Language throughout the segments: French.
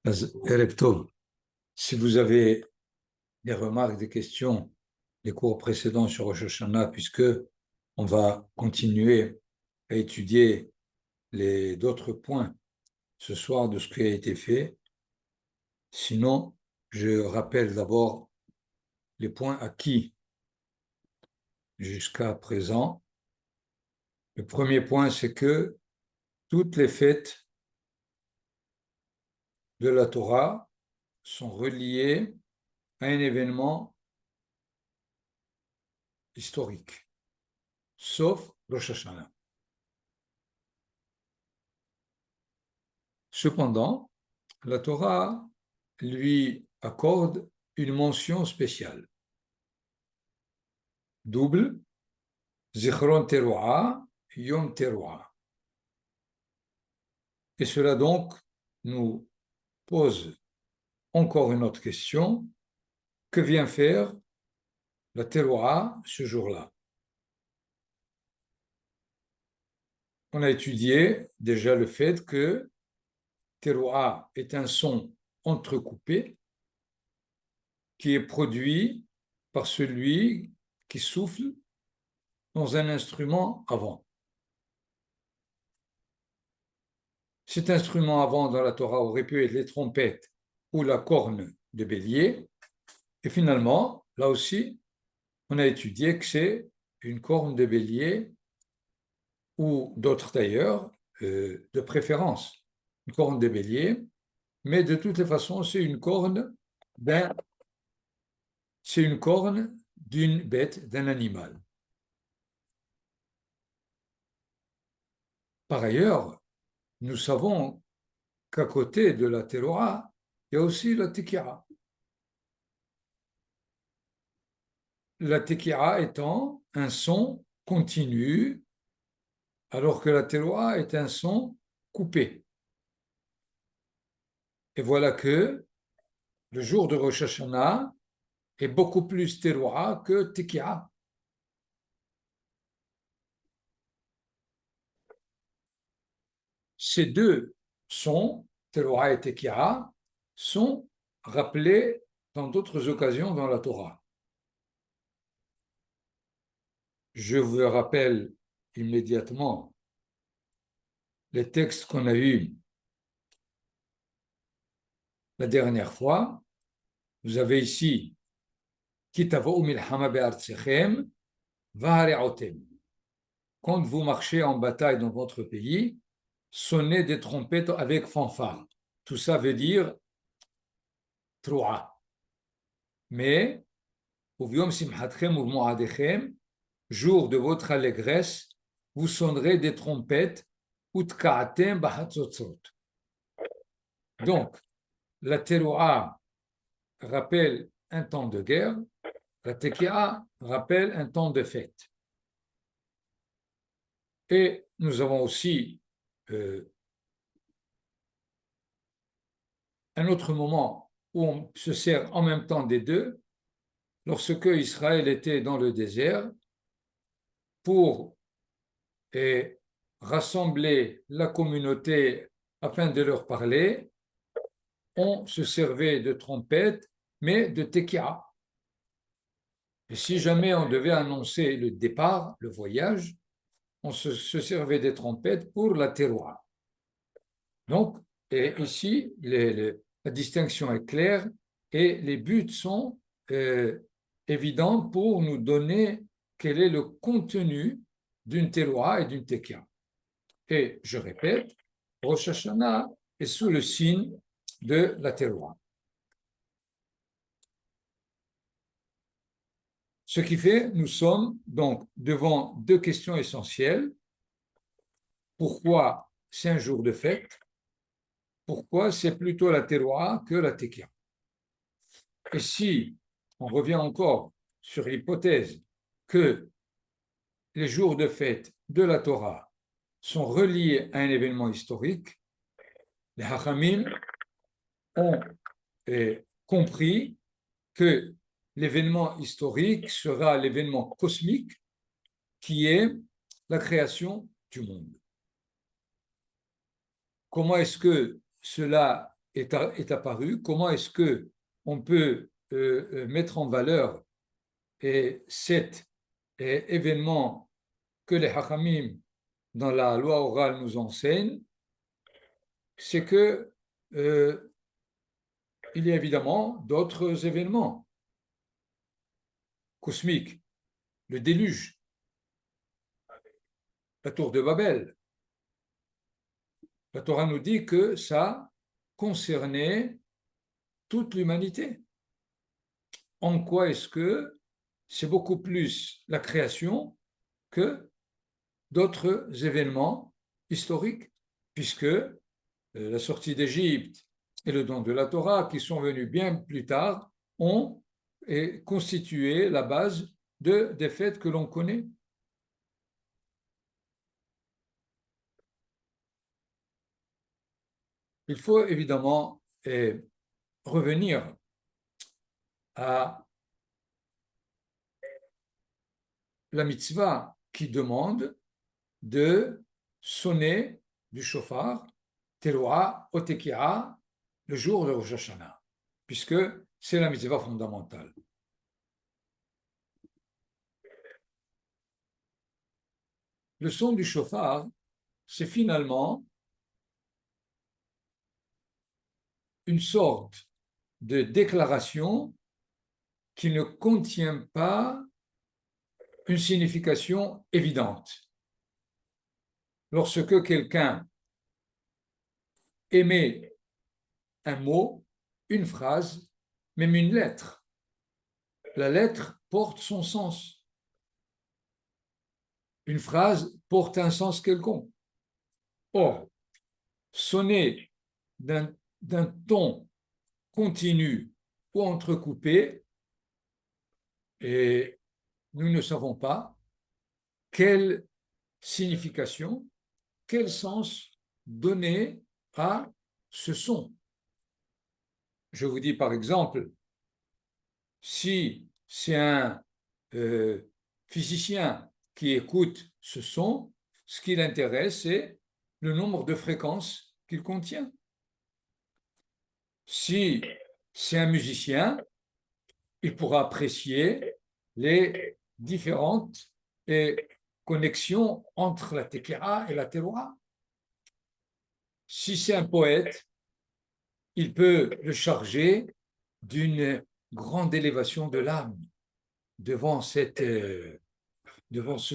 Erev Tov, si vous avez des remarques, des questions, des cours précédents sur Rosh Hashanah, puisque on va continuer à étudier d'autres points ce soir de ce qui a été fait. Sinon, je rappelle d'abord les points acquis jusqu'à présent. Le premier point, c'est que toutes les fêtes de la Torah sont reliées à un événement historique, sauf Rosh Hashanah. Cependant, la Torah lui accorde une mention spéciale. Double, Zichron Teruah, Yom Teruah. Et cela donc nous pose encore une autre question. Que vient faire la Teruah ce jour-là? On a étudié déjà le fait que Teruah est un son entrecoupé qui est produit par celui qui souffle dans un instrument avant. Cet instrument avant dans la Torah aurait pu être les trompettes ou la corne de bélier. Et finalement, là aussi, on a étudié que c'est une corne de bélier ou d'autres d'ailleurs, de préférence, une corne de bélier, mais de toutes les façons, c'est une corne d'une bête, d'un animal. Par ailleurs, nous savons qu'à côté de la Teruah, il y a aussi la Tekira. La Tekira étant un son continu, alors que la Teruah est un son coupé. Et voilà que le jour de Rosh Hashanah est beaucoup plus Teruah que Tekira. Ces deux sons, Teruah et Tekira, sont rappelés dans d'autres occasions dans la Torah. Je vous rappelle immédiatement les textes qu'on a eus la dernière fois. Vous avez ici quand vous marchez en bataille dans votre pays, sonnez des trompettes avec fanfare. Tout ça veut dire Troua. Mais, jour de votre allégresse, vous sonnerez des trompettes. Donc, la Teruah rappelle un temps de guerre, la Tekiah rappelle un temps de fête. Et nous avons aussi un autre moment où on se sert en même temps des deux, lorsque Israël était dans le désert, pour rassembler la communauté afin de leur parler, on se servait de trompettes, mais de tekiah. Et si jamais on devait annoncer le départ, le voyage, on se servait des trompettes pour la teruah. Donc, et ici, la distinction est claire et les buts sont évidents pour nous donner quel est le contenu d'une teruah et d'une tekiah. Et je répète, Rosh Hashanah est sous le signe de la teruah. Ce qui fait, nous sommes donc devant deux questions essentielles. Pourquoi c'est un jour de fête? Pourquoi c'est plutôt la teruah que la tekiah? Et si on revient encore sur l'hypothèse que les jours de fête de la Torah sont reliés à un événement historique, les Hachamim ont compris que l'événement historique sera l'événement cosmique qui est la création du monde. Comment est-ce que cela est apparu, comment est-ce que on peut mettre en valeur cet événement que les Hachamim dans la loi orale nous enseignent, c'est que il y a évidemment d'autres événements cosmiques, le déluge, la tour de Babel. La Torah nous dit que ça concernait toute l'humanité. En quoi est-ce que c'est beaucoup plus la création que d'autres événements historiques, puisque la sortie d'Égypte et le don de la Torah, qui sont venus bien plus tard, ont constitué la base des faits que l'on connaît. Il faut évidemment revenir à la mitzvah qui demande de sonner du shofar, teroua, otekia, le jour de Rosh Hashanah, puisque c'est la mitzvah fondamentale. Le son du shofar, c'est finalement une sorte de déclaration qui ne contient pas une signification évidente. Lorsque quelqu'un émet un mot, une phrase, même une lettre, la lettre porte son sens. Une phrase porte un sens quelconque. Or, sonner d'un ton continu ou entrecoupé, et nous ne savons pas quelle signification, quel sens donner à ce son. Je vous dis par exemple, si c'est un physicien qui écoute ce son, ce qui l'intéresse, c'est le nombre de fréquences qu'il contient. Si c'est un musicien, il pourra apprécier les différentes connexions entre la tekera et la teroua. Si c'est un poète, il peut le charger d'une grande élévation de l'âme devant ce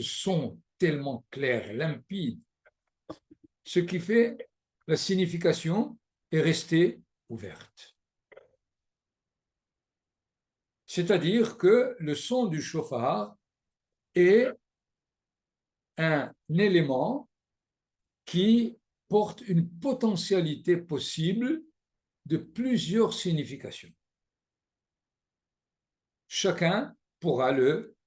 son tellement clair, limpide. Ce qui fait la signification est restée ouverte. C'est-à-dire que le son du shofar est un élément qui porte une potentialité possible de plusieurs significations. Chacun pourra le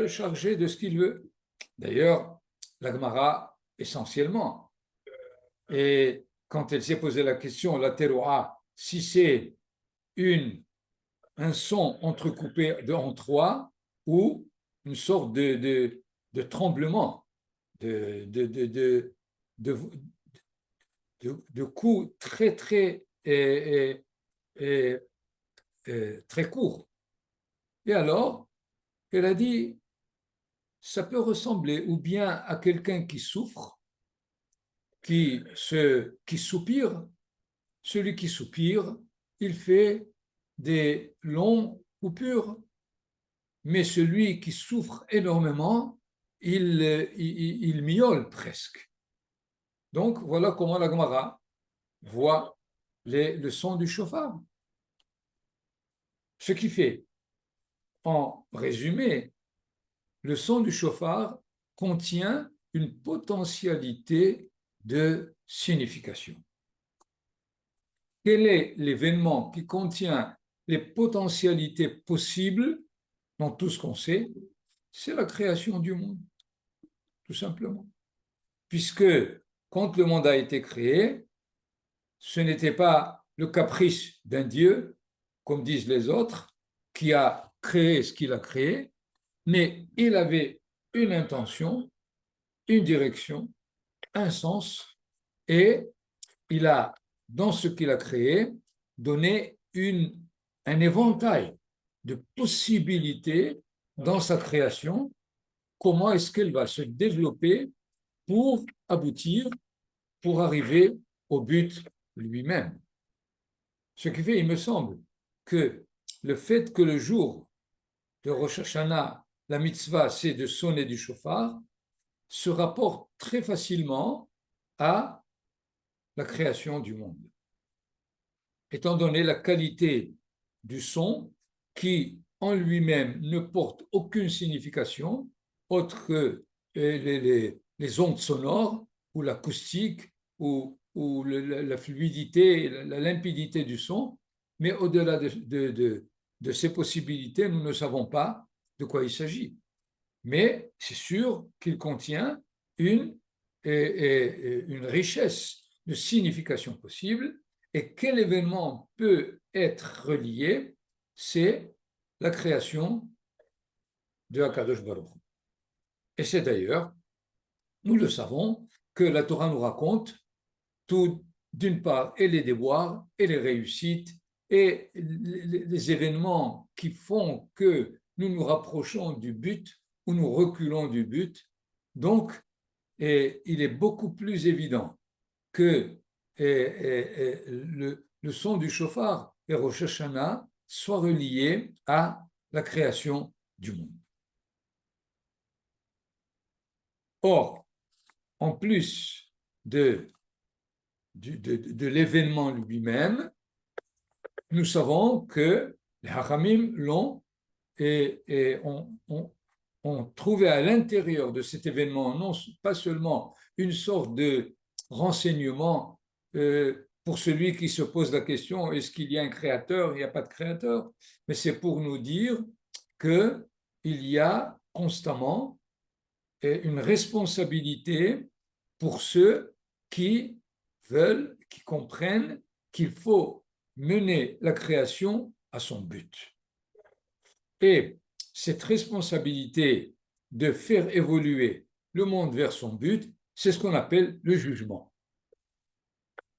charger de ce qu'il veut. D'ailleurs, la Gemara, essentiellement, et quand elle s'est posé la question, la teroua, si c'est un son entrecoupé en trois ou une sorte de tremblement, de coups très, très, très courts. Et alors, elle a dit, ça peut ressembler ou bien à quelqu'un qui souffre, qui soupire. Celui qui soupire, il fait des longues coupures, mais celui qui souffre énormément, il miaule presque. Donc, voilà comment la Gemara voit le son du shofar. Ce qui fait, en résumé, le son du shofar contient une potentialité de signification. Quel est l'événement qui contient les potentialités possibles dans tout ce qu'on sait? C'est la création du monde, tout simplement. Puisque quand le monde a été créé, ce n'était pas le caprice d'un Dieu, comme disent les autres, qui a créé ce qu'il a créé, mais il avait une intention, une direction, un sens, et il a dans ce qu'il a créé, donner un éventail de possibilités dans sa création. Comment est-ce qu'elle va se développer pour aboutir, pour arriver au but lui-même. Ce qui fait, il me semble, que le fait que le jour de Rosh Hashanah, la mitzvah, c'est de sonner du chauffard, se rapporte très facilement à la création du monde. Étant donné la qualité du son qui, en lui-même, ne porte aucune signification autre que les ondes sonores ou l'acoustique ou la fluidité, la limpidité du son, mais au-delà de ces possibilités, nous ne savons pas de quoi il s'agit. Mais c'est sûr qu'il contient une, une richesse de signification possible. Et quel événement peut être relié? C'est la création de Akadosh Baruch. Et c'est d'ailleurs, nous le savons, que la Torah nous raconte tout, d'une part, et les déboires, et les réussites, et les événements qui font que nous nous rapprochons du but ou nous reculons du but. Donc, il est beaucoup plus évident que le son du chauffard et Rosh Hashanah soit relié à la création du monde. Or, en plus de l'événement lui-même, nous savons que les Hachamim l'ont et ont trouvé à l'intérieur de cet événement non pas seulement une sorte de renseignement pour celui qui se pose la question est-ce qu'il y a un créateur, il n'y a pas de créateur, mais c'est pour nous dire qu'il y a constamment une responsabilité pour ceux qui veulent, qui comprennent qu'il faut mener la création à son but. Et cette responsabilité de faire évoluer le monde vers son but, c'est ce qu'on appelle le jugement.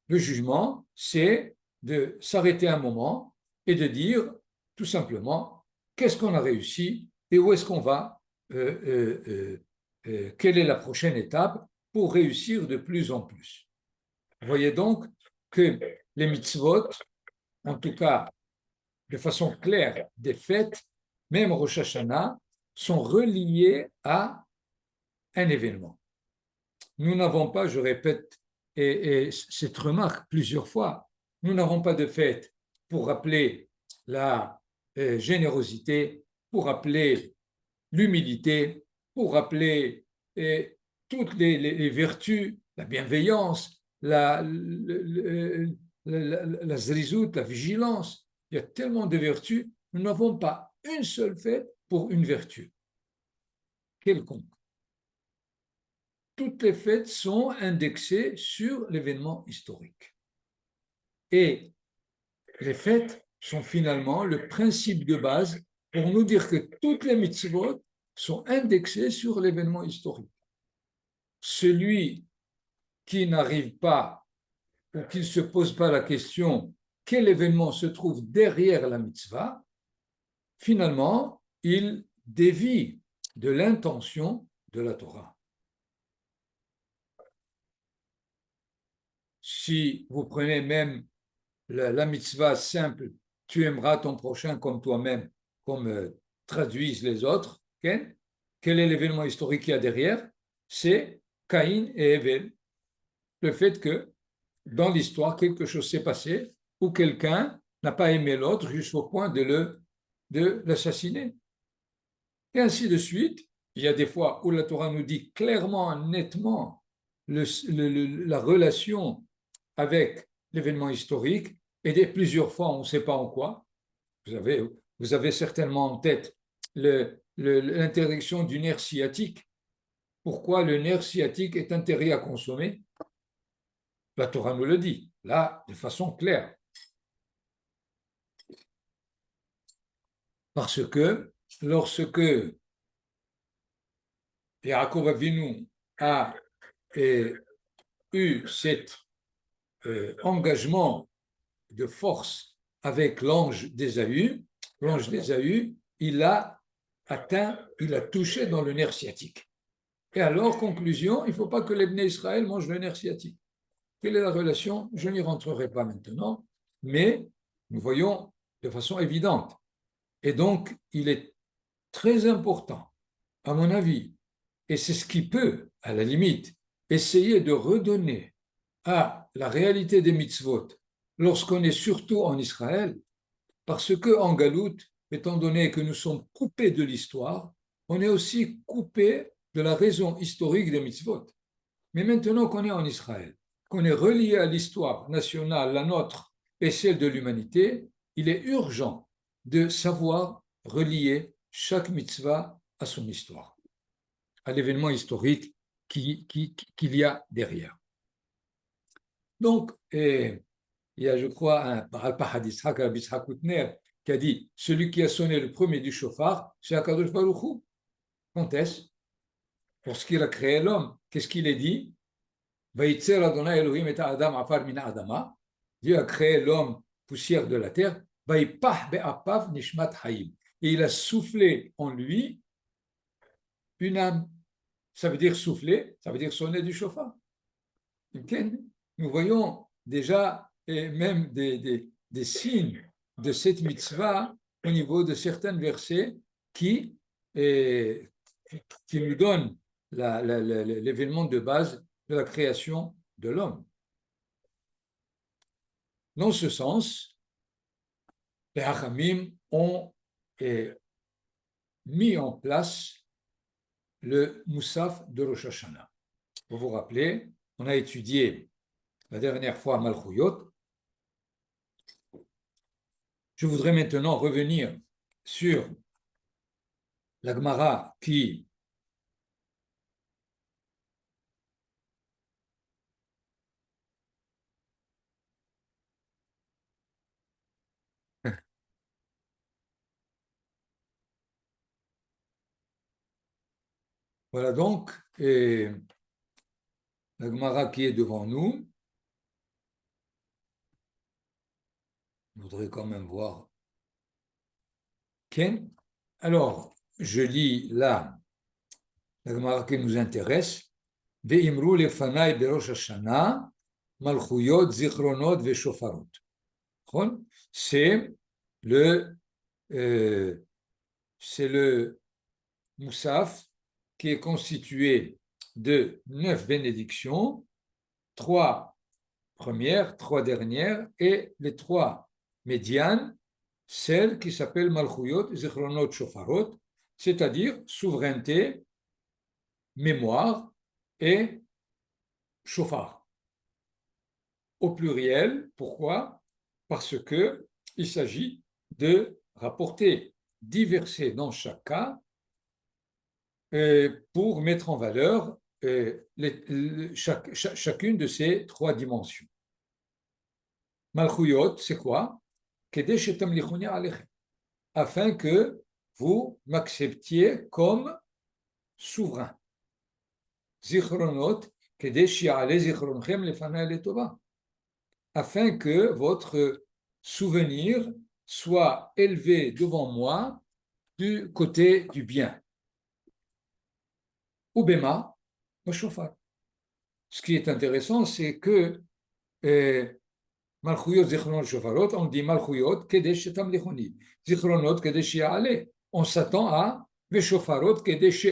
Le jugement, c'est de s'arrêter un moment et de dire tout simplement qu'est-ce qu'on a réussi et où est-ce qu'on va, quelle est la prochaine étape pour réussir de plus en plus. Vous voyez donc que les mitzvot, en tout cas de façon claire, des fêtes, même Rosh Hashanah, sont reliés à un événement. Nous n'avons pas, je répète, et cette remarque plusieurs fois, nous n'avons pas de fête pour rappeler la générosité, pour rappeler l'humilité, pour rappeler toutes les vertus, la bienveillance, la zrizout, la vigilance. Il y a tellement de vertus, nous n'avons pas une seule fête pour une vertu quelconque. Toutes les fêtes sont indexées sur l'événement historique. Et les fêtes sont finalement le principe de base pour nous dire que toutes les mitzvot sont indexées sur l'événement historique. Celui qui n'arrive pas ou qui ne se pose pas la question quel événement se trouve derrière la mitzvah, finalement, il dévie de l'intention de la Torah. Si vous prenez même la mitzvah simple, tu aimeras ton prochain comme toi-même, comme traduisent les autres, okay? Quel est l'événement historique qu'il y a derrière? C'est Caïn et Hevel. Le fait que dans l'histoire, quelque chose s'est passé où quelqu'un n'a pas aimé l'autre jusqu'au point de l'assassiner. Et ainsi de suite. Il y a des fois où la Torah nous dit clairement, nettement la relation avec l'événement historique et plusieurs fois on ne sait pas en quoi. Vous avez certainement en tête l'interdiction du nerf sciatique. Pourquoi le nerf sciatique est interdit à consommer? La Torah nous le dit, là, de façon claire. Parce que lorsque Yaakov Avinu a eu cette engagement de force avec l'ange d'Ésaü, il a atteint, il a touché dans le nerf sciatique. Et alors, conclusion, il ne faut pas que les Bnei Israël mangent le nerf sciatique. Quelle est la relation? Je n'y rentrerai pas maintenant, mais nous voyons de façon évidente. Et donc, il est très important, à mon avis, et c'est ce qui peut, à la limite, essayer de redonner à la réalité des mitzvot lorsqu'on est surtout en Israël, parce qu'en Galoute, étant donné que nous sommes coupés de l'histoire, on est aussi coupés de la raison historique des mitzvot. Mais maintenant qu'on est en Israël, qu'on est relié à l'histoire nationale, la nôtre et celle de l'humanité, il est urgent de savoir relier chaque mitzvah à son histoire, à l'événement historique qu'il y a derrière. Donc, il y a, je crois, un Baal Yitzhak, Rabbi Yitzhak Hutner, qui a dit, celui qui a sonné le premier du shofar, c'est Akadosh Baruch Hu. Quand est-ce? Lorsqu'il a créé l'homme, qu'est-ce qu'il a dit? Dieu a créé l'homme poussière de la terre. Et il a soufflé en lui une âme. Ça veut dire souffler, ça veut dire sonner du shofar. Nous voyons déjà même des signes de cette mitzvah au niveau de certains versets qui nous donnent l'événement de base de la création de l'homme. Dans ce sens, les Hachamim ont mis en place le Moussaf de Rosh Hashanah. Vous vous rappelez, on a étudié la dernière fois Malchuyot. Je voudrais maintenant revenir sur la Gemara qui voilà donc la Gemara qui est devant nous. Je voudrais quand même voir. Ken. Alors, je lis là la Gemara qui nous intéresse. Ve'imru lefanai berosh Hashanah malchuyot zichronot ve'shofarot. C'est le Moussaf qui est constitué de 9 bénédictions, 3 premières, 3 dernières et les 3 médianes, celles qui s'appellent Malchuyot, Zichronot, Shofarot, c'est-à-dire souveraineté, mémoire et Shofar. Au pluriel, pourquoi? Parce qu'il s'agit de rapporter 10 versets dans chaque cas pour mettre en valeur chacune de ces 3 dimensions. Malchuyot, c'est quoi? Afin que vous m'acceptiez comme souverain. Zichronot, afin que votre souvenir soit élevé devant moi du côté du bien. Ubema, le shofar. Ce qui est intéressant, c'est que Malchuyot, Zichronot, Shofarot, on dit Malchuyot, Kedesh Tamlichoni. Zichronot, Kedesh Ya'ale. On s'attend à Veshofarot, Kedesh.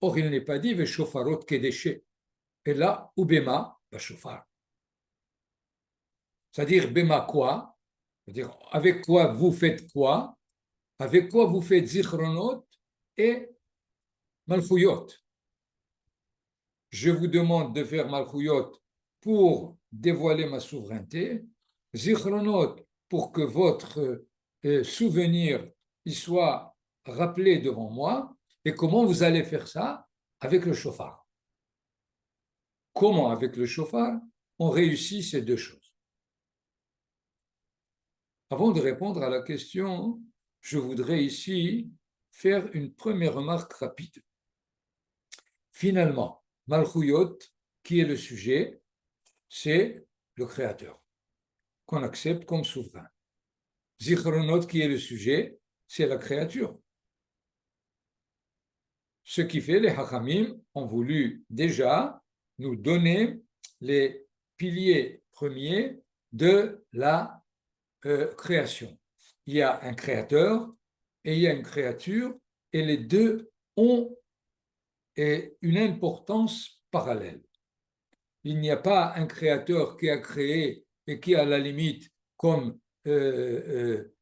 Or, il n'est pas dit Veshofarot, Kedesh. Et là, Ubema, Bashofar. C'est-à-dire, Bema quoi? C'est-à-dire, avec quoi vous faites quoi? Avec quoi vous faites Zichronot et Malchuyot. Je vous demande de faire Malchuyot pour dévoiler ma souveraineté, Zichronot pour que votre souvenir y soit rappelé devant moi. Et comment vous allez faire ça? Avec le shofar. Comment avec le shofar on réussit ces 2 choses? Avant de répondre à la question, je voudrais ici faire une première remarque rapide. Finalement, Malchuyot, qui est le sujet, c'est le Créateur, qu'on accepte comme souverain. Zichronot, qui est le sujet, c'est la créature. Ce qui fait, les Hachamim ont voulu déjà nous donner les piliers premiers de la création. Il y a un créateur et il y a une créature, et les deux ont une importance parallèle. Il n'y a pas un créateur qui a créé et qui, à la limite, comme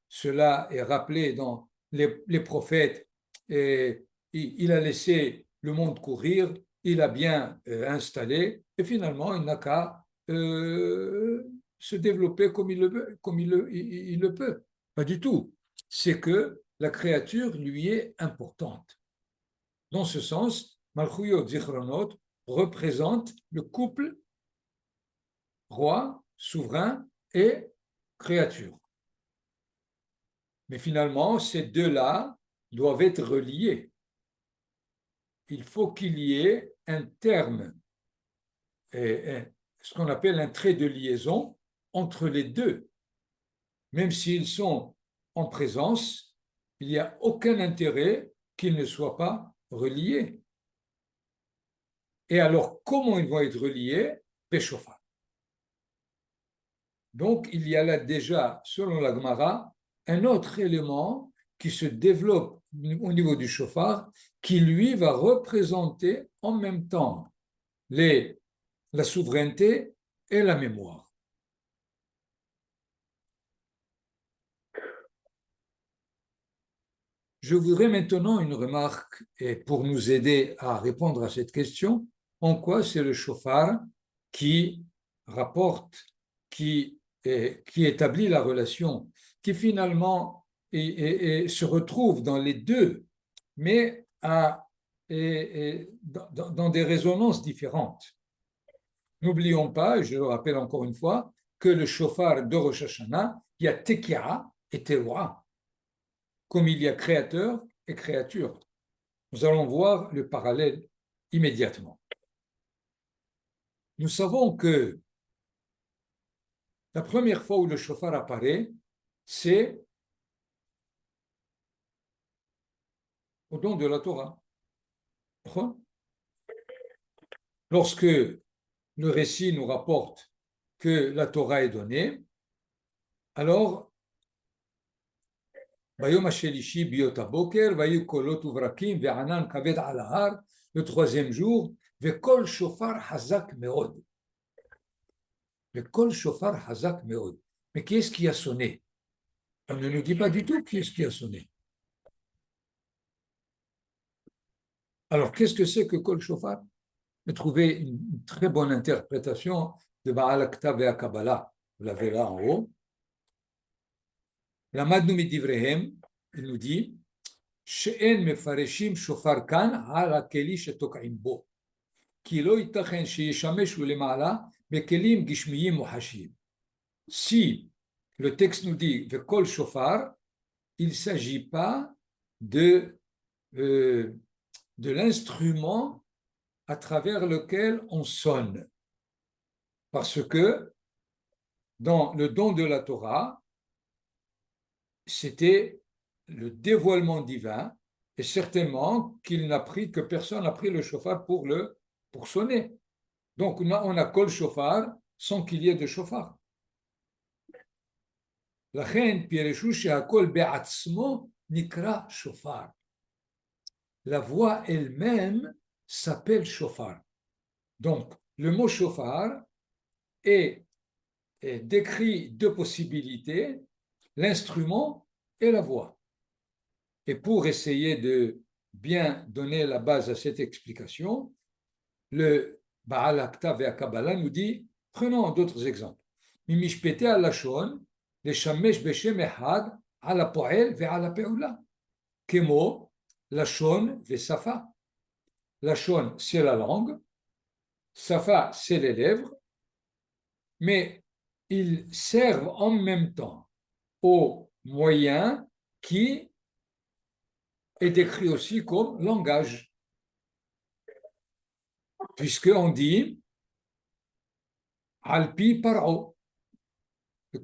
cela est rappelé dans les prophètes, il a laissé le monde courir, il a bien installé, et finalement, il n'a qu'à se développer comme il le veut, comme il le peut. Pas du tout. C'est que la créature lui est importante. Dans ce sens, Malchuyot Zichronot représente le couple roi, souverain et créature. Mais finalement, ces deux-là doivent être reliés. Il faut qu'il y ait un terme, ce qu'on appelle un trait de liaison entre les deux. Même s'ils sont en présence, il n'y a aucun intérêt qu'ils ne soient pas reliés. Et alors, comment ils vont être reliés? Péchofa. Donc, il y a là déjà, selon la Gemara, un autre élément qui se développe au niveau du chauffard, qui lui va représenter en même temps la souveraineté et la mémoire. Je voudrais maintenant une remarque et pour nous aider à répondre à cette question, en quoi c'est le chauffard qui rapporte, qui établit la relation, qui finalement se retrouve dans les deux, mais dans des résonances différentes. N'oublions pas, et je le rappelle encore une fois, que le chauffard de Rosh Hashanah, il y a Tekiah et Teroua, comme il y a créateur et créature. Nous allons voir le parallèle immédiatement. Nous savons que la première fois où le chauffard apparaît, c'est au don de la Torah. Lorsque le récit nous rapporte que la Torah est donnée, alors le troisième jour, Vekol shofar hazak meod. Vekol shofar hazak meod. Mais qui est-ce qui a sonné? On ne nous dit pas du tout qui est-ce qui a sonné. Alors, qu'est-ce que c'est que Kol shofar? J'ai trouvé une très bonne interprétation de Baal Aktav et Kabbalah. Vous l'avez là en haut. La Madnu Midivrehem, il nous dit שאין מפרשים שופר כאן על הכלי שתוקעים בו, כי לא ייתכן שישמשו למעלה בכלים גשמיים מוחשיים. Si le texte nous dit וקול שופר, il ne s'agit pas de l'instrument à travers lequel on sonne. Parce que dans le don de la Torah, c'était le dévoilement divin, et certainement que personne n'a pris le chauffard pour sonner. Donc on a kol chauffard sans qu'il y ait de chauffard. לכן פירשו שהכל בעצמו נקרא שופר. La voix elle-même s'appelle chauffard. Donc le mot chauffard décrit deux possibilités, l'instrument et la voix. Et pour essayer de bien donner la base à cette explication, le Baal Aktav et Kabbalah nous dit, prenons d'autres exemples. Mimishpete al-Lashon, leshamesh beshem echad ala poel ve ala peula. Kemo, Lashon ve Safa. Lashon, c'est la langue, Safa, c'est les lèvres, mais ils servent en même temps aux moyens qui est décrit aussi comme langage. Puisqu'on dit Alpi Paro,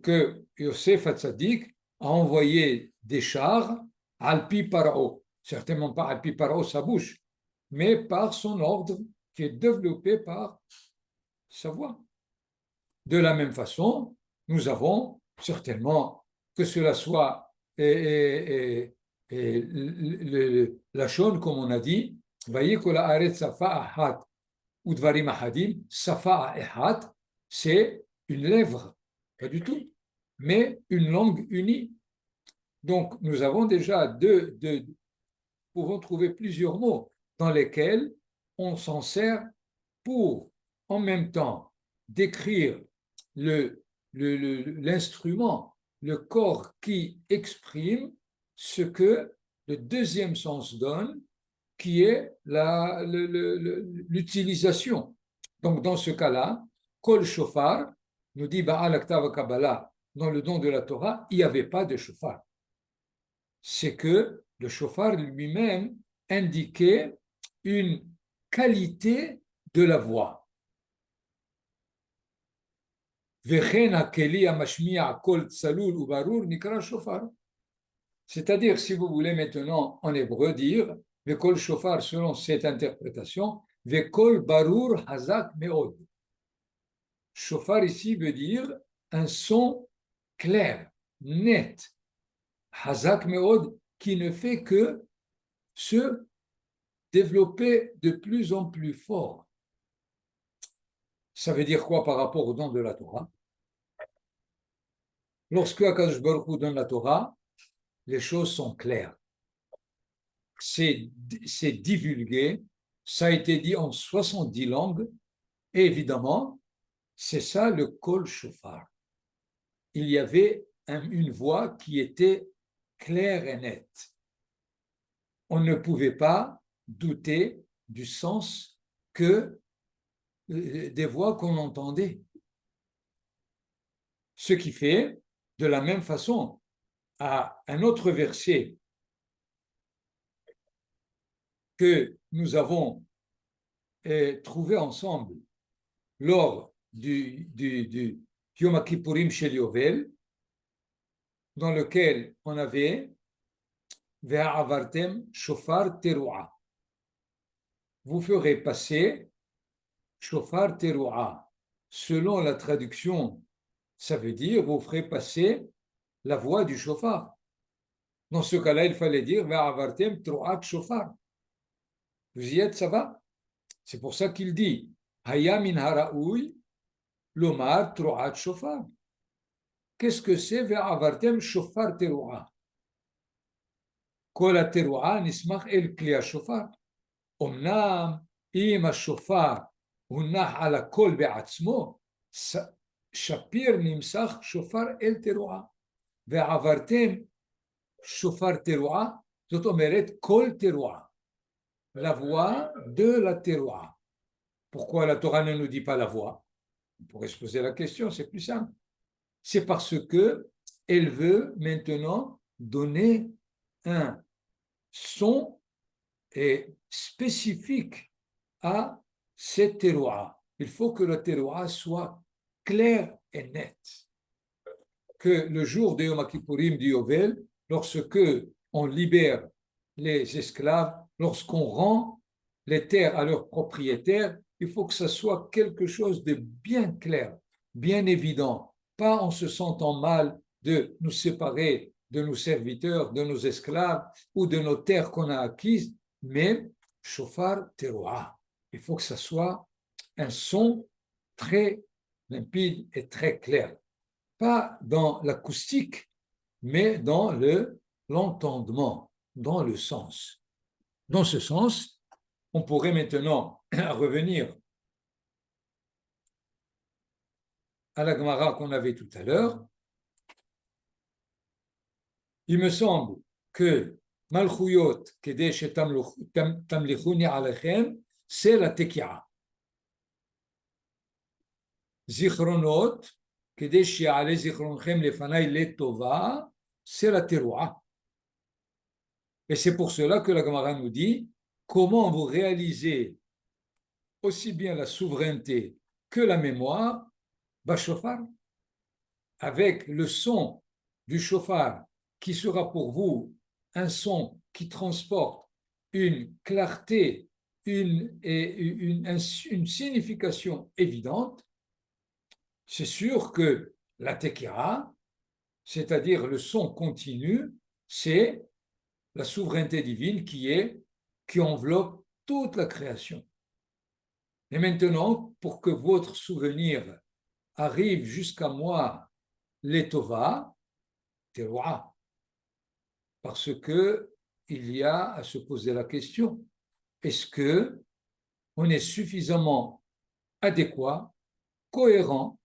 que Yosef Hatzadik a envoyé des chars Alpi Paro, certainement pas Alpi Paro sa bouche, mais par son ordre qui est développé par sa voix. De la même façon, nous avons certainement, que cela soit la chaune, comme on a dit, Vayikol haaretz safa ahat udvarim ahadim, safa ahat, c'est une lèvre, pas du tout, mais une langue unie. Donc, nous avons déjà pouvons trouver plusieurs mots dans lesquels on s'en sert pour, en même temps, décrire l'instrument, le corps qui exprime ce que le deuxième sens donne, qui est l'utilisation. Donc, dans ce cas-là, Kol Shofar, nous dit Ba'al Aktav Kabbalah, dans le don de la Torah, il n'y avait pas de shofar. C'est que le shofar lui-même indiquait une qualité de la voix. C'est-à-dire, si vous voulez maintenant en hébreu dire, Vekol shofar selon cette interprétation, Vekol barur hazak meod. Shofar ici veut dire un son clair, net, hazak meod, qui ne fait que se développer de plus en plus fort. Ça veut dire quoi par rapport au don de la Torah? Lorsque Akadosh Baruch Hu donne la Torah, les choses sont claires. C'est divulgué, ça a été dit en 70 langues, et évidemment, c'est ça le kol shofar. Il y avait une voix qui était claire et nette. On ne pouvait pas douter du sens des voix qu'on entendait. Ce qui fait, de la même façon, à un autre verset que nous avons trouvé ensemble lors du Yom Kippourim Shel Yovel, dans lequel on avait Ve'avartem shofar teruah. Vous ferez passer shofar teruah. Selon la traduction, ça veut dire vous ferez passer la voix du shofar. Dans ce cas-là, il fallait dire Ve'avartem teruah shofar. Vous y êtes, ça va? C'est pour ça qu'il dit Haya min haraoui lomar teruah shofar. Qu'est-ce que c'est Ve'avartem shofar teruah? כל התרועה נסמך אל כלי השופר. אמנם אם השופר הונח על הקול בעצמו, שפיר נמסך שופר אל תרועה. ועברתם שופר תרועה, זאת אומרת כל תרועה. La voix de la teroua. Pourquoi la Torah ne nous dit pas la voix? On pourrait se poser la question, c'est plus simple. C'est parce que elle veut maintenant donner un son spécifique à cette teroua. Il faut que la teroua soit claire et nette. Que le jour de Yom Kippourim du Yovel, lorsque on libère les esclaves, lorsqu'on rend les terres à leurs propriétaires, il faut que ça soit quelque chose de bien clair, bien évident, pas en se sentant mal de nous séparer de nos serviteurs, de nos esclaves ou de nos terres qu'on a acquises, mais shofar teroua. Il faut que ça soit un son très limpide et très clair. Pas dans l'acoustique, mais dans l'entendement, dans le sens. Dans ce sens, on pourrait maintenant revenir à la Gemara qu'on avait tout à l'heure. Il me semble que Malchuyot, Kedesh Tamlichuni Alechem, c'est la Tekia. Zichronot, Kedesh Yale Zichronchem Lefanai Letova, c'est la Teroua. Et c'est pour cela que la Gemara nous dit comment vous réalisez aussi bien la souveraineté que la mémoire bashofar, avec le son du chauffard qui sera pour vous un son qui transporte une clarté, une signification évidente, c'est sûr que la tekira, c'est-à-dire le son continu, c'est la souveraineté divine qui enveloppe toute la création. Et maintenant, pour que votre souvenir arrive jusqu'à moi, l'étova, teroua, parce que il y a à se poser la question, est-ce que on est suffisamment adéquat, cohérent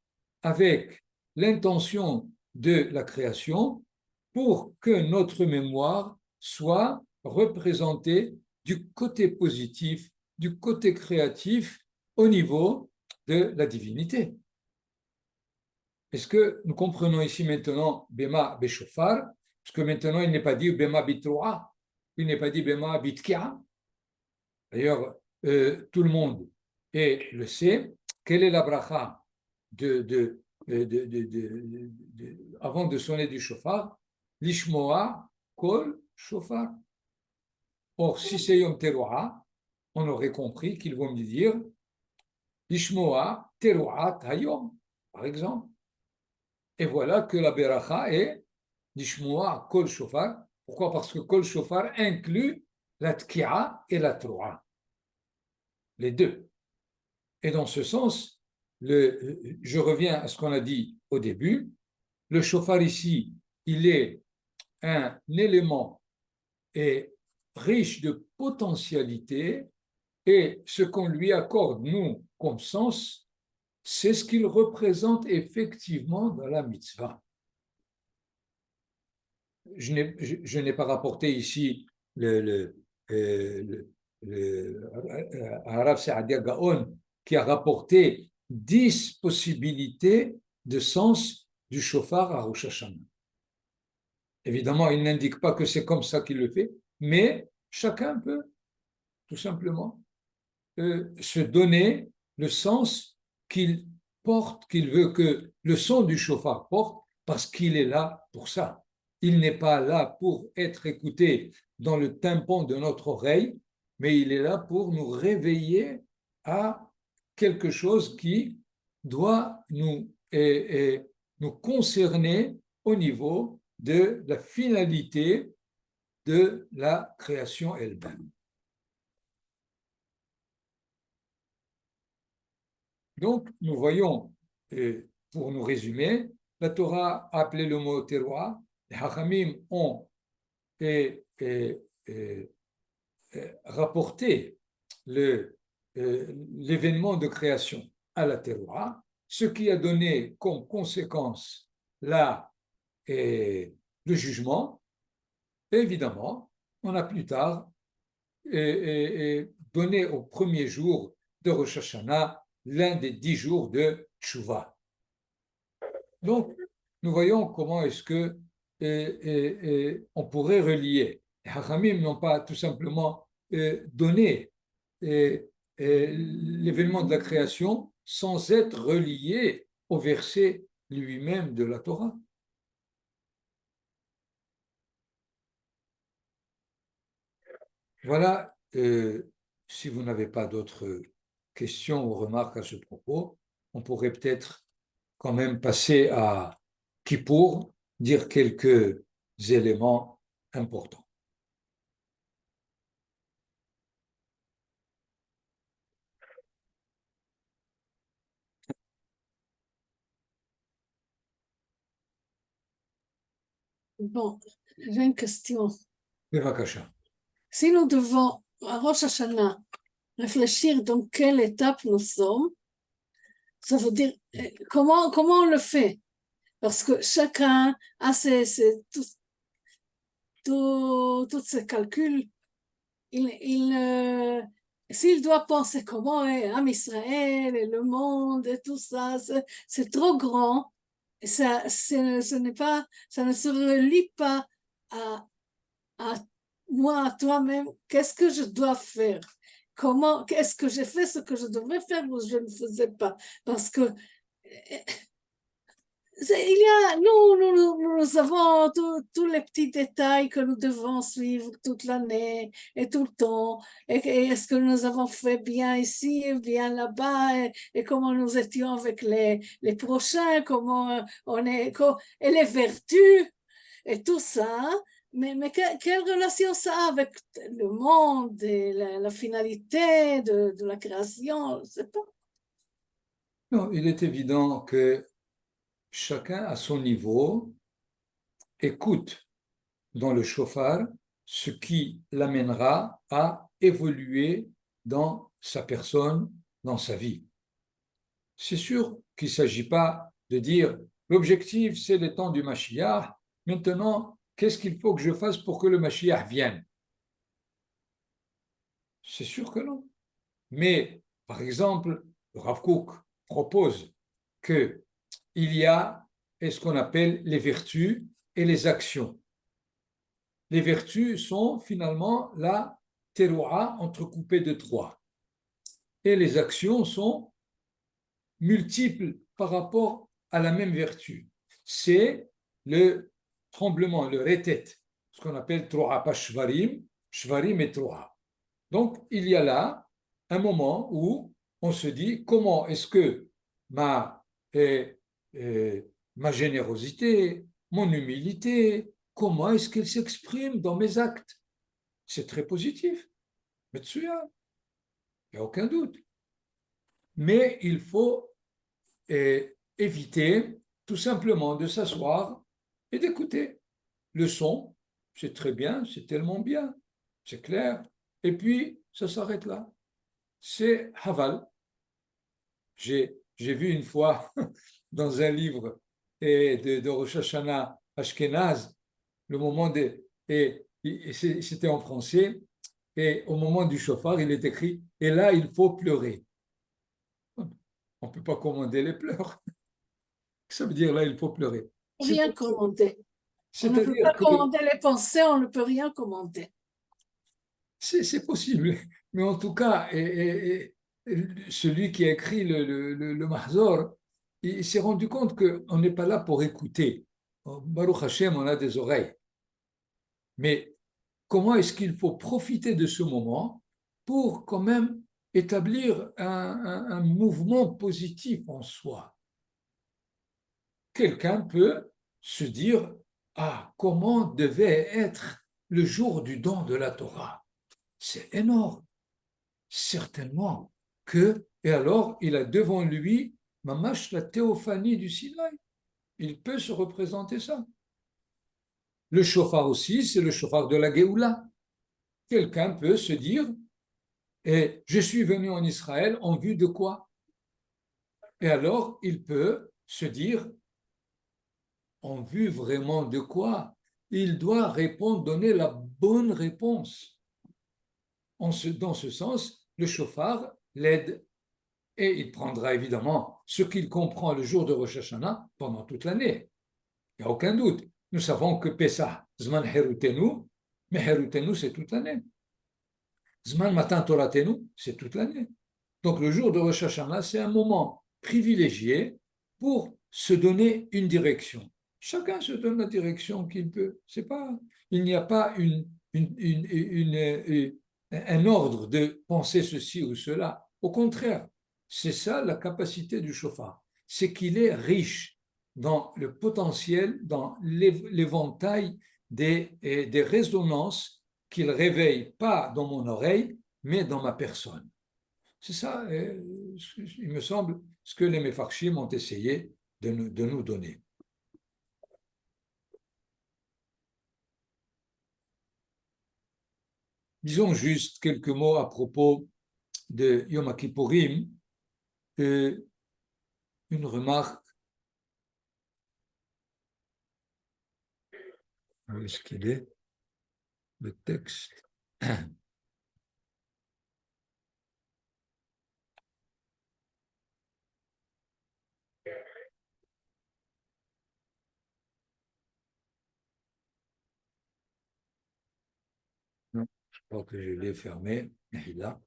avec l'intention de la création pour que notre mémoire soit représentée du côté positif, du côté créatif au niveau de la divinité. Est-ce que nous comprenons ici maintenant Bema Beshofar? Parce que maintenant il n'est pas dit Bema Bitroa, il n'est pas dit Bema Bitkia. D'ailleurs, tout le monde le sait. Quelle est la bracha avant de sonner du shofar? Lishmoa kol shofar. Or, si c'est Yom Teruah, on aurait compris qu'ils vont me dire Lishmoa Teruat Hayom, par exemple. Et voilà que la beracha est Lishmoa kol shofar. Pourquoi? Parce que kol shofar inclut la tkia et la troa. Les deux. Et dans ce sens, je reviens à ce qu'on a dit au début, le chauffard ici, il est un élément riche de potentialité et ce qu'on lui accorde, nous, comme sens, c'est ce qu'il représente effectivement dans la mitzvah. Je n'ai pas rapporté ici le Arav Saadia Gaon qui a rapporté 10 possibilités de sens du shofar à Rosh Hashanah. Évidemment, il n'indique pas que c'est comme ça qu'il le fait, mais chacun peut tout simplement se donner le sens qu'il porte, qu'il veut que le son du shofar porte, parce qu'il est là pour ça. Il n'est pas là pour être écouté dans le tympan de notre oreille, mais il est là pour nous réveiller à quelque chose qui doit nous concerner au niveau de la finalité de la création elle-même. Donc, nous voyons, pour nous résumer, la Torah a appelé le mot terroir, les Hachamim ont rapporté l'événement de création à la terroir, ce qui a donné comme conséquence le jugement. Et évidemment, on a plus tard donné au premier jour de Rosh Hashanah l'un des 10 jours de Tchouva. Donc, nous voyons comment est-ce que on pourrait relier. Les Hachamim n'ont pas tout simplement donné l'événement de la création sans être relié au verset lui-même de la Torah. Voilà, si vous n'avez pas d'autres questions ou remarques à ce propos, on pourrait peut-être quand même passer à Kippour, dire quelques éléments importants. Bon, j'ai une question. Bevakasha. Si nous devons, à Rosh Hashanah, réfléchir dans quelle étape nous sommes, ça veut dire comment on le fait? Parce que chacun a tous ses calculs. S'il doit penser comment est Israël et le monde et tout ça, c'est trop grand. Ça ne se relie pas à moi, à toi-même. Qu'est-ce que je dois faire? Est-ce que j'ai fait ce que je devais faire ou je ne faisais pas? Parce que Nous avons tous les petits détails que nous devons suivre toute l'année et tout le temps. Et est-ce que nous avons fait bien ici, bien là-bas, et comment nous étions avec les prochains, comment on est, et les vertus et tout ça. Mais quelle relation ça a avec le monde et la finalité de la création? Je ne sais pas. Non, il est évident que chacun à son niveau écoute dans le chauffard ce qui l'amènera à évoluer dans sa personne, dans sa vie. C'est sûr qu'il ne s'agit pas de dire l'objectif c'est le temps du Mashiach, maintenant qu'est-ce qu'il faut que je fasse pour que le Mashiach vienne? C'est sûr que non. Mais par exemple, le Rav Kook propose qu'il y a ce qu'on appelle les vertus et les actions. Les vertus sont finalement la teroua entrecoupée de trois. Et les actions sont multiples par rapport à la même vertu. C'est le tremblement, le retet, ce qu'on appelle troa, pas shvarim, shvarim et troa. Donc, il y a là un moment où on se dit comment est-ce que ma, euh, ma générosité, mon humilité, comment est-ce qu'elle s'exprime dans mes actes? C'est très positif, Metsuya, il n'y a aucun doute. Mais il faut éviter tout simplement de s'asseoir et d'écouter. Le son, c'est très bien, c'est tellement bien, c'est clair. Et puis, ça s'arrête là. C'est Haval. J'ai vu une fois dans un livre de Rosh Hashanah Ashkenaz, le moment et c'était en français, et au moment du chauffard, il est écrit, et là, il faut pleurer. On ne peut pas commander les pleurs. Ça veut dire là, il faut pleurer. Rien commenter. On ne peut C'est-à-dire pas que commenter les pensées, on ne peut rien commenter. c'est possible, mais en tout cas, celui qui a écrit le Mahzor, il s'est rendu compte qu'on n'est pas là pour écouter. Baruch Hashem, on a des oreilles. Mais comment est-ce qu'il faut profiter de ce moment pour quand même établir un mouvement positif en soi? Quelqu'un peut se dire, ah, comment devait être le jour du don de la Torah? C'est énorme. Certainement que, et alors il a devant lui, mamash, la théophanie du Sinaï. Il peut se représenter ça. Le chauffard aussi, c'est le chauffard de la Géoula. Quelqu'un peut se dire, et je suis venu en Israël en vue de quoi? Et alors il peut se dire, en vue vraiment de quoi? Il doit répondre, donner la bonne réponse. Dans ce sens, le chauffard l'aide. Et il prendra évidemment ce qu'il comprend le jour de Rosh Hashanah pendant toute l'année. Il n'y a aucun doute. Nous savons que Pessah, Zman Herutenu, mais Herutenu, c'est toute l'année. Zman Matan Toratenu, c'est toute l'année. Donc le jour de Rosh Hashanah, c'est un moment privilégié pour se donner une direction. Chacun se donne la direction qu'il peut. C'est pas, il n'y a pas un ordre de penser ceci ou cela. Au contraire, c'est ça la capacité du chauffard. C'est qu'il est riche dans le potentiel, dans l'éventail des résonances qu'il réveille, pas dans mon oreille, mais dans ma personne. C'est ça, il me semble, ce que les Mefarchim ont essayé de nous donner. Disons juste quelques mots à propos de Yom Kippourim. Une remarque. Où est-ce qu'il est? Le texte. Non, je crois que je l'ai fermé. Il est là.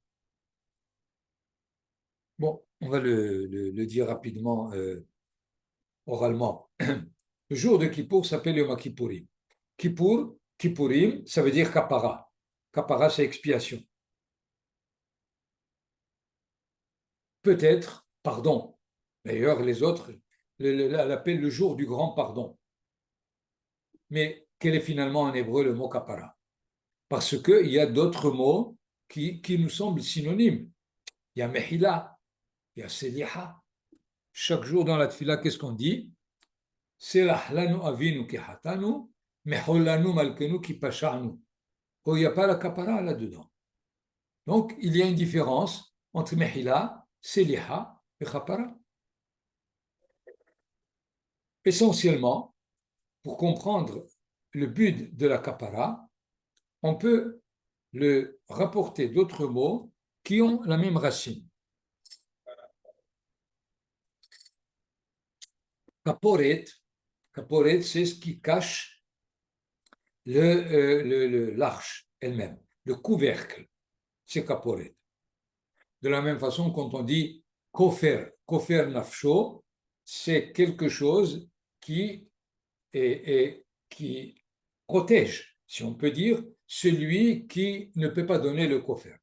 Bon, on va le dire rapidement. oralement. Le jour de Kippour s'appelle Yom Kippourim. Kippour, Kippourim, ça veut dire kapara. Kapara, c'est expiation. Peut-être pardon. D'ailleurs, les autres l'appellent le jour du grand pardon. Mais quel est finalement en hébreu le mot kapara? Parce qu'il y a d'autres mots qui nous semblent synonymes. Il y a mehila, il y a seliha. Chaque jour dans la tfila, qu'est-ce qu'on dit? Selah lanu avinu ki hatanu, mehol lanu malkenu ki pasha'nu. Oh, il n'y a pas la kapara là-dedans. Donc, il y a une différence entre mehila, seliha et kapara. Essentiellement, pour comprendre le but de la kapara, on peut le rapporter d'autres mots qui ont la même racine. Kaporet, kaporet, c'est ce qui cache l'arche elle-même, le couvercle, c'est kaporet. De la même façon, quand on dit kofer, kofer nafsho, c'est quelque chose qui protège, si on peut dire, celui qui ne peut pas donner le kofer.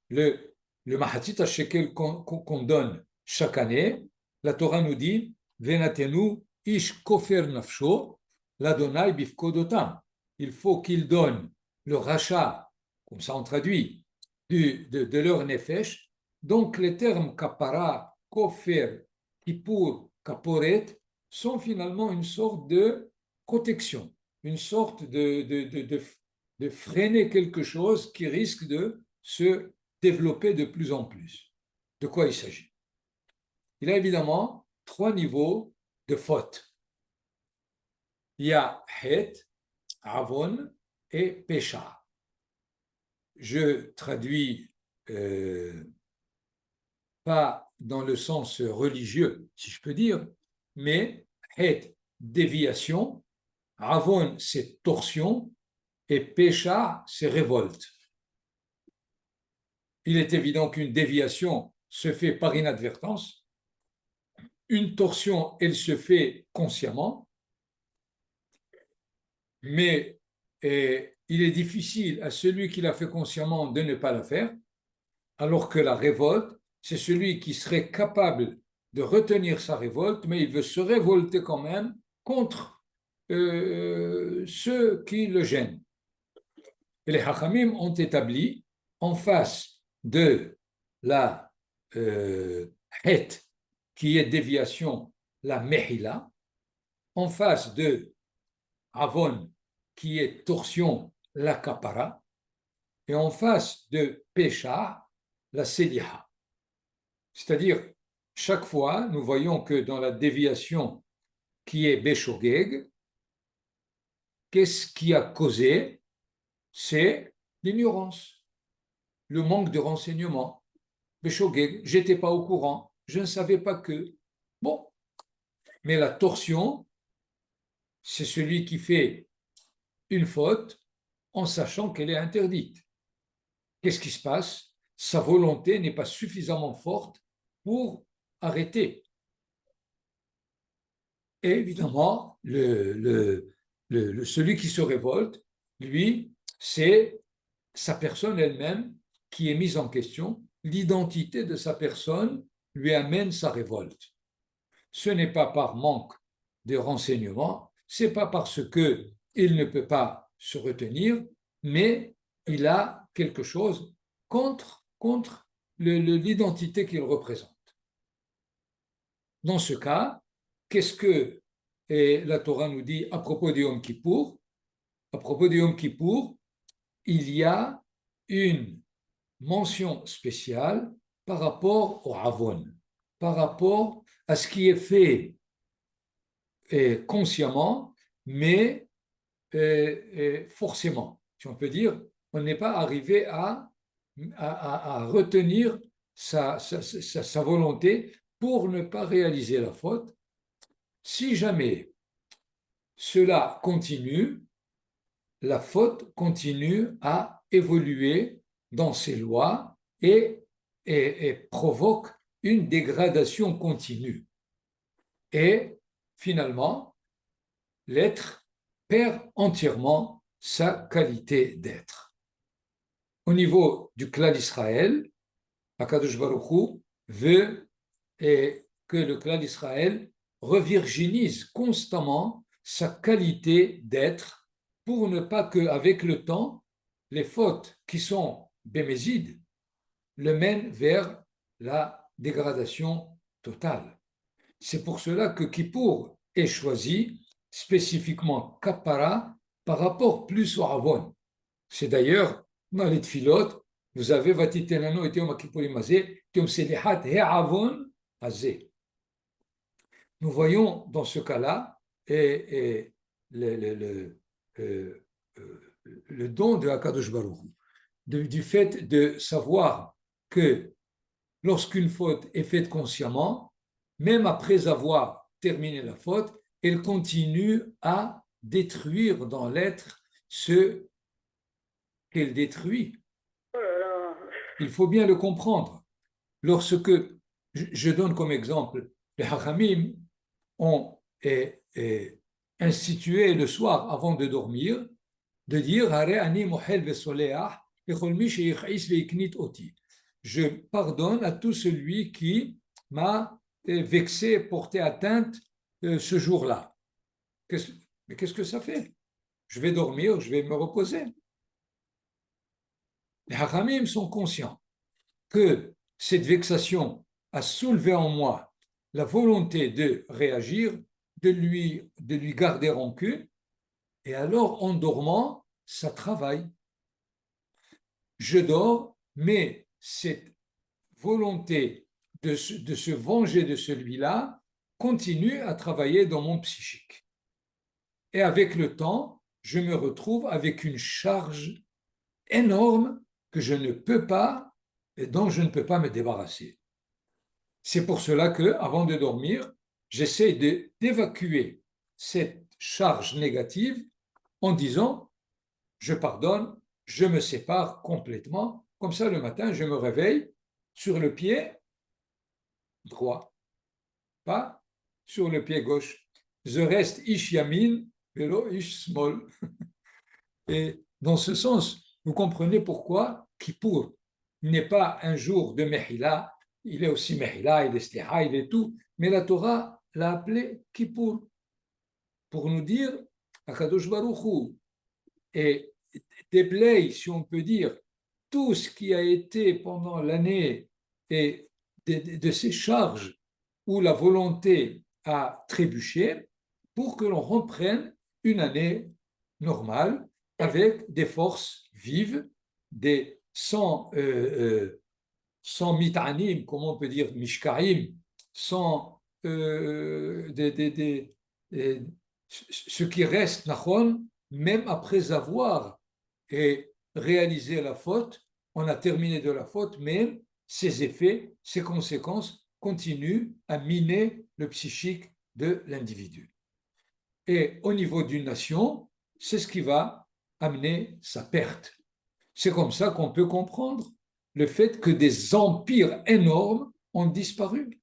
Le mahatit à shekel qu'on donne chaque année, la Torah nous dit Venatenu ish kofer nafsho, l'Adonai bifkodotam. Il faut qu'ils donnent le rachat, comme ça on traduit, de leur nefesh. Donc les termes kapara, kofer, kippour, kaporet sont finalement une sorte de protection, une sorte de freiner quelque chose qui risque de se développer de plus en plus. De quoi il s'agit? Il y a évidemment 3 niveaux de faute. Il y a het, avon et pécha. Je traduis pas dans le sens religieux, si je peux dire, mais het, déviation, avon, c'est torsion, et pécha, c'est révolte. Il est évident qu'une déviation se fait par inadvertance, une torsion, elle se fait consciemment, mais il est difficile à celui qui l'a fait consciemment de ne pas la faire, alors que la révolte, c'est celui qui serait capable de retenir sa révolte, mais il veut se révolter quand même contre ceux qui le gênent. Et les Hachamim ont établi en face de la het, qui est déviation, la mehila, en face de avon, qui est torsion, la kapara, et en face de pécha, la seliha. C'est-à-dire, chaque fois, nous voyons que dans la déviation qui est béchogeg, qu'est-ce qui a causé? C'est l'ignorance, le manque de renseignement. Béchogeg, j'étais pas au courant, je ne savais pas que. Bon, mais la torsion, c'est celui qui fait une faute en sachant qu'elle est interdite. Qu'est-ce qui se passe? Sa volonté n'est pas suffisamment forte pour arrêter. Et évidemment, celui qui se révolte, lui, c'est sa personne elle-même qui est mise en question. L'identité de sa personne lui amène sa révolte. Ce n'est pas par manque de renseignements, c'est pas parce que il ne peut pas se retenir, mais il a quelque chose contre l'identité qu'il représente. Dans ce cas, qu'est-ce que la Torah nous dit à propos de Yom Kippour? À propos de Yom Kippour, il y a une mention spéciale par rapport au Avon, par rapport à ce qui est fait consciemment, mais forcément, si on peut dire, on n'est pas arrivé à retenir sa volonté pour ne pas réaliser la faute. Si jamais cela continue, la faute continue à évoluer dans ses lois et provoque une dégradation continue. Et finalement, l'être perd entièrement sa qualité d'être. Au niveau du clan d'Israël, Akadosh Baruch Hu veut que le clan d'Israël revirginise constamment sa qualité d'être pour ne pas qu'avec le temps, les fautes qui sont bémésides le mènent vers la dégradation totale. C'est pour cela que Kippour est choisi spécifiquement Kappara par rapport plus au Avon. C'est d'ailleurs dans les Tfilot, vous avez Vatitenano et Yom Kippurim Hazeh, Yom Selihat He'avon Hazeh. Nous voyons dans ce cas-là le don de Hakadosh Baruch Hu, du fait de savoir que lorsqu'une faute est faite consciemment, même après avoir terminé la faute, elle continue à détruire dans l'être ce qu'elle détruit. Il faut bien le comprendre. Lorsque, je donne comme exemple, les Hachamim ont institué le soir avant de dormir, de dire je pardonne à tout celui qui m'a vexé, porté atteinte ce jour-là. Mais qu'est-ce que ça fait? Je vais dormir, je vais me reposer. Les Hachamim sont conscients que cette vexation a soulevé en moi la volonté de réagir, de lui garder rancune, et alors en dormant, ça travaille. Je dors, mais cette volonté de se venger de celui-là continue à travailler dans mon psychique. Et avec le temps, je me retrouve avec une charge énorme que je ne peux pas et dont je ne peux pas me débarrasser. C'est pour cela que, avant de dormir, j'essaie d'évacuer cette charge négative en disant je pardonne, je me sépare complètement. Comme ça, le matin, je me réveille sur le pied droit, pas sur le pied gauche. Je reste ish yamin, velo ish smol. Et dans ce sens, vous comprenez pourquoi Kippour n'est pas un jour de Mehila, il est aussi Mehila, il est Sliha, il est tout, mais la Torah l'a appelé Kippour pour nous dire Akadosh Baruch Hu et déblaye, si on peut dire, tout ce qui a été pendant l'année et de ces charges où la volonté a trébuché pour que l'on reprenne une année normale avec des forces vives, sans mitanim, comment on peut dire, mishkaim, sans ce qui reste, nachon, même après avoir réalisé la faute, on a terminé de la faute, mais ses effets, ses conséquences continuent à miner le psychique de l'individu. Et au niveau d'une nation, c'est ce qui va amener sa perte. C'est comme ça qu'on peut comprendre le fait que des empires énormes ont disparu.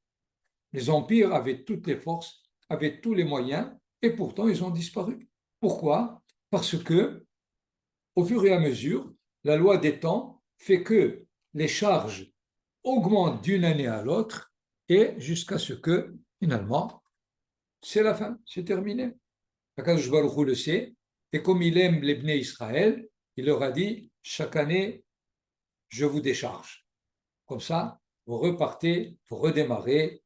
Les empires avaient toutes les forces, avaient tous les moyens, et pourtant ils ont disparu. Pourquoi? Parce que, au fur et à mesure, la loi des temps fait que les charges augmentent d'une année à l'autre, et jusqu'à ce que, finalement, c'est la fin, c'est terminé. Akadosh Baruch Hu le sait, et comme il aime les Bnei Israël, il leur a dit, chaque année, je vous décharge. Comme ça, vous repartez, vous redémarrez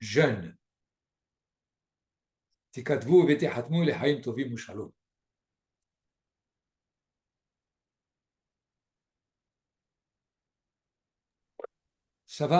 jeune. תכתבו ותחתמו לחיים טובים ושלום. Ça va?